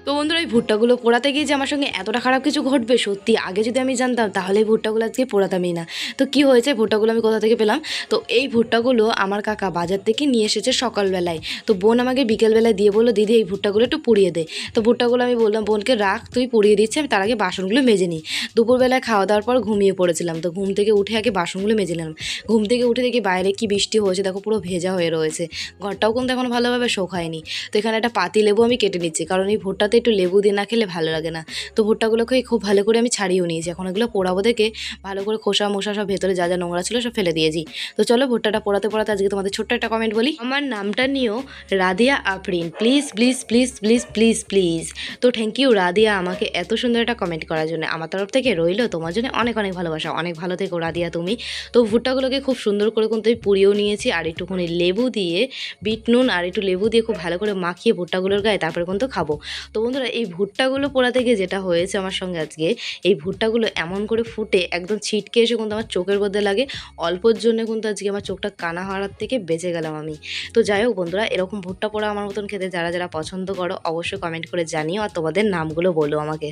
তো বন্ধুরা এই ভুট্টাগুলো পোড়াতে গিয়ে যে আমার সঙ্গে এতটা খারাপ কিছু ঘটবে, সত্যি আগে যদি আমি জানতাম তাহলে এই ভুট্টাগুলো আজকে পোড়াতামই না। তো কি হয়েছে, ভুট্টাগুলো আমি কোথা থেকে পেলাম? তো এই ভুট্টাগুলো আমার কাকা বাজার থেকে নিয়ে এসেছে সকালবেলায়। তো বোন আমাকে বিকেলবেলায় দিয়ে বললো, দিদি এই ভুট্টাগুলো একটু পুড়িয়ে দে। তো ভুট্টাগুলো আমি বললাম বোনকে, রাখ তুই পুড়িয়ে দিচ্ছি, আমি তার আগে বাসনগুলো মেজে নিই। দুপুরবেলায় খাওয়া দাওয়ার পর ঘুমিয়ে পড়েছিলাম। তো ঘুম থেকে উঠে আগে বাসনগুলো মেজে নিলাম। ঘুম থেকে উঠে দেখি বাইরে কি বৃষ্টি হয়েছে, দেখো পুরো ভেজা হয়ে রয়েছে। ঘরটাও কিন্তু এখন ভালোভাবে শোকায়নি। তো এখানে একটা পাতি লেবু আমি কেটে নিচ্ছি, কারণ এই ভুট্টাতে একটু লেবু দিয়ে না খেলে ভালো লাগে না। তো ভুট্টাগুলোকে খুব ভালো করে আমি ছাড়িয়েও নিয়েছি। এখন এগুলো পোড়াবো দেখে ভালো করে খোসা মোসা সব ভেতরে যা যা নোংরা ছিল সব ফেলে দিয়েছি। তো চলো ভুট্টাটা পোড়াতে পোড়াতে আজকে তোমাদের ছোট্ট একটা কমেন্ট বলি। আমার নামটা নিও Radia Afrin, please please please please please please. তো থ্যাংক ইউ রাদিয়া, আমাকে এত সুন্দর একটা কমেন্ট করার জন্য। আমার তরফ থেকে রইলো তোমার জন্য অনেক অনেক ভালোবাসা। অনেক ভালো থেকো রাদিয়া তুমি। তো ভুট্টাগুলোকে খুব সুন্দর করে কিন্তু আমি পুড়িয়েও নিয়েছি, আর একটুখানি লেবু দিয়ে, বিট নুন আর একটু লেবু দিয়ে খুব ভালো করে মাখিয়ে ভুট্টাগুলোর গায়ে তারপরে কিন্তু খাবো। তো বন্ধুরা এই ভুট্টাগুলো পোড়াতে গিয়ে যেটা হয়েছে আমার সঙ্গে আজকে, এই ভুট্টাগুলো এমন করে ফুটে একদম ছিটকে এসে কিন্তু আমার চোখের মধ্যে লাগে। অল্পর জন্য কিন্তু আজকে আমার চোখটা কানা হওয়ার থেকে বেঁচে গেলাম আমি। তো যাই হোক বন্ধুরা, এরকম ভুট্টা পোড়া আমার মতন খেতে যারা যারা পছন্দ করো অবশ্যই কমেন্ট করে জানিও, আর তোমাদের নামগুলো বলো আমাকে।